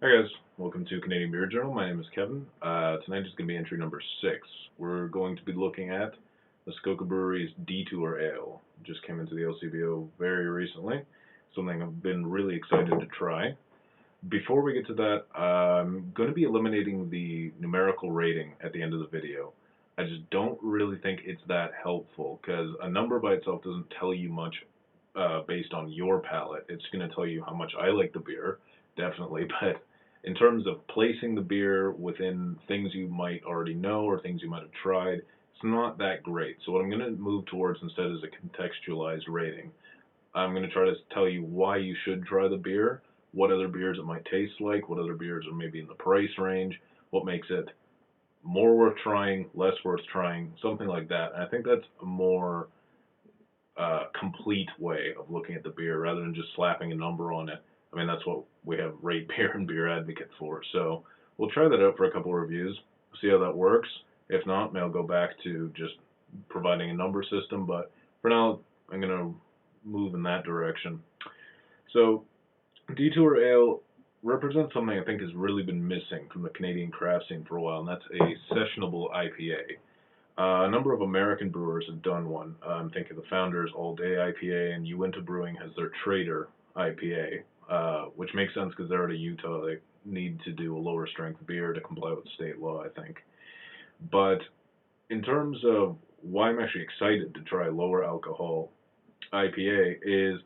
Hi guys, welcome to Canadian Beer Journal. My name is Kevin. Tonight is going to be entry number 6. We're going to be looking at Muskoka Brewery's Detour Ale. Just came into the LCBO very recently, something I've been really excited to try. Before we get to that, I'm going to be eliminating the numerical rating at the end of the video. I just don't really think it's that helpful because a number by itself doesn't tell you much based on your palate. It's going to tell you how much I like the beer, definitely, but in terms of placing the beer within things you might already know or things you might have tried, it's not that great. So what I'm going to move towards instead is a contextualized rating. I'm going to try to tell you why you should try the beer, what other beers it might taste like, what other beers are maybe in the price range, what makes it more worth trying, less worth trying, something like that. And I think that's a more complete way of looking at the beer rather than just slapping a number on it. I mean, that's what we have Rate Beer and Beer Advocate for. So we'll try that out for a couple of reviews, see how that works. If not, maybe I'll go back to just providing a number system. But for now, I'm going to move in that direction. So Detour Ale represents something I think has really been missing from the Canadian craft scene for a while, and that's a sessionable IPA. A number of American brewers have done one. I'm thinking the Founders All Day IPA, and Uinta Brewing has their Trader IPA, which makes sense because they're out of Utah. They need to do a lower strength beer to comply with state law, I think. But in terms of why I'm actually excited to try lower alcohol IPA is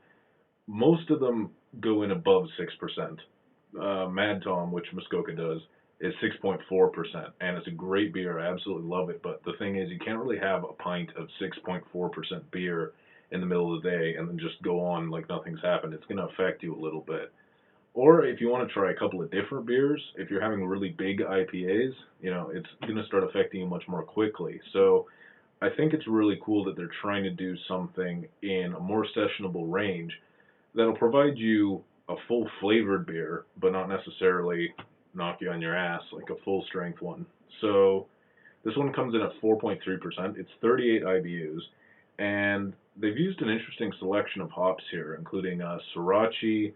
most of them go in above 6%. Mad Tom, which Muskoka does, is 6.4%, and it's a great beer. I absolutely love it. But the thing is, you can't really have a pint of 6.4% beer in the middle of the day and then just go on like nothing's happened. It's going to affect you a little bit. Or if you want to try a couple of different beers, if you're having really big IPAs, it's going to start affecting you much more quickly. So I think it's really cool that they're trying to do something in a more sessionable range that'll provide you a full flavored beer, but not necessarily knock you on your ass like a full strength one. So this one comes in at 4.3%. It's 38 IBUs, and they've used an interesting selection of hops here, including Sriracha,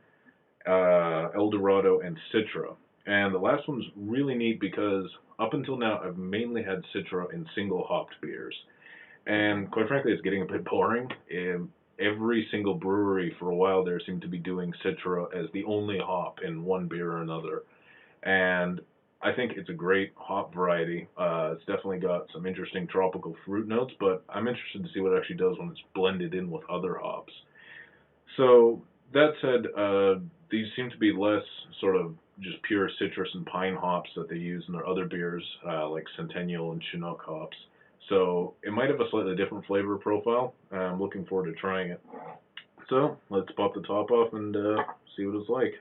El Dorado, and Citra. And the last one's really neat because up until now I've mainly had Citra in single hopped beers. And quite frankly, it's getting a bit boring. Every single brewery for a while there seemed to be doing Citra as the only hop in one beer or another. And I think it's a great hop variety. It's definitely got some interesting tropical fruit notes, but I'm interested to see what it actually does when it's blended in with other hops. So that said, these seem to be less sort of just pure citrus and pine hops that they use in their other beers, like Centennial and Chinook hops. So it might have a slightly different flavor profile. I'm looking forward to trying it. So let's pop the top off and see what it's like.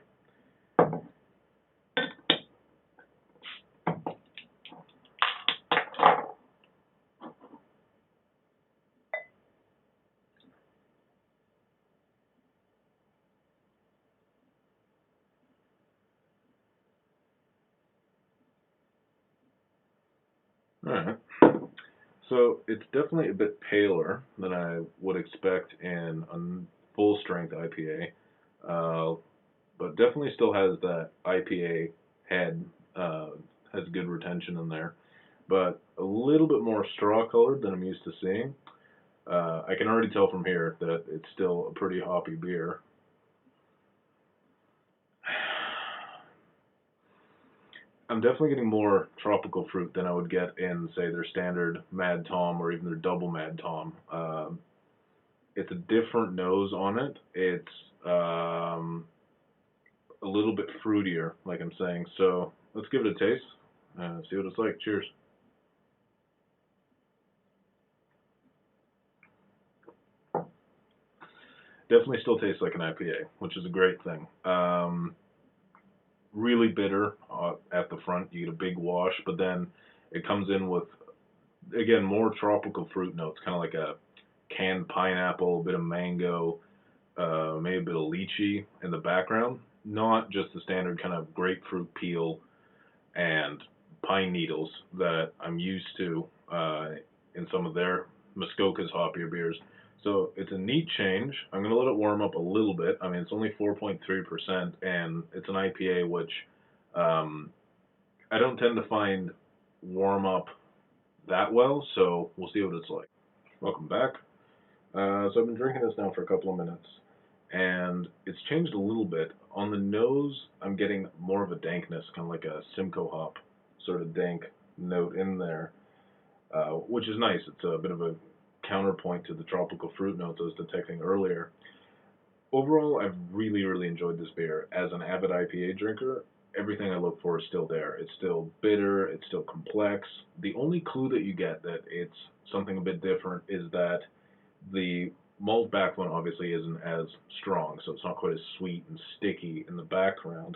All right. So it's definitely a bit paler than I would expect in a full strength IPA, but definitely still has that IPA head, has good retention in there, but a little bit more straw colored than I'm used to seeing. I can already tell from here that it's still a pretty hoppy beer. I'm definitely getting more tropical fruit than I would get in, say, their standard Mad Tom or even their double Mad Tom. It's a different nose on it. It's a little bit fruitier, like I'm saying. So let's give it a taste. See what it's like. Cheers. Definitely still tastes like an IPA, which is a great thing. Really bitter at the front. You get a big wash, but then it comes in with, again, more tropical fruit notes, kind of like a canned pineapple, a bit of mango, maybe a bit of lychee in the background. Not just the standard kind of grapefruit peel and pine needles that I'm used to in some of their Muskoka's hoppier beers. So it's a neat change. I'm going to let it warm up a little bit. I mean, it's only 4.3%, and it's an IPA, which Um, I don't tend to find warm up that well, so we'll see what it's like. Welcome back. So I've been drinking this now for a couple of minutes, and it's changed a little bit. On the nose, I'm getting more of a dankness, kind of like a Simcoe hop sort of dank note in there, which is nice. It's a bit of a counterpoint to the tropical fruit notes I was detecting earlier. Overall, I've really, really enjoyed this beer. As an avid IPA drinker, everything I look for is still there. It's still bitter, it's still complex. The only clue that you get that it's something a bit different is that the malt backbone obviously isn't as strong, so it's not quite as sweet and sticky in the background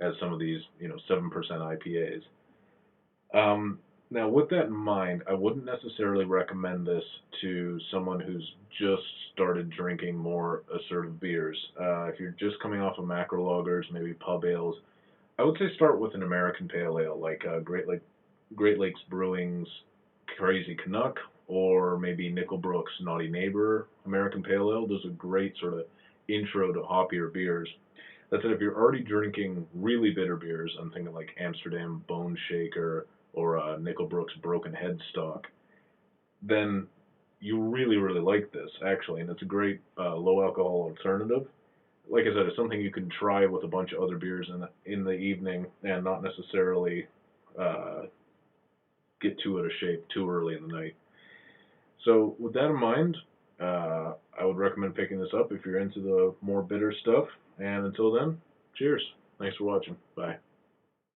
as some of these, 7% IPAs. Now, with that in mind, I wouldn't necessarily recommend this to someone who's just started drinking more assertive beers. If you're just coming off of macro lagers, maybe pub ales, I would say start with an American pale ale like Great Lakes Brewing's Crazy Canuck, or maybe Nickelbrook's Naughty Neighbor American Pale Ale. Those are great sort of intro to hoppier beers. That said, if you're already drinking really bitter beers, I'm thinking like Amsterdam Bone Shaker or Nickelbrook's Broken Headstock, then you really, really like this, actually, and it's a great low alcohol alternative. Like I said, it's something you can try with a bunch of other beers in the evening and not necessarily uh, get too out of shape too early in the night. So with that in mind, I would recommend picking this up if you're into the more bitter stuff. And until then, cheers. Thanks for watching. Bye.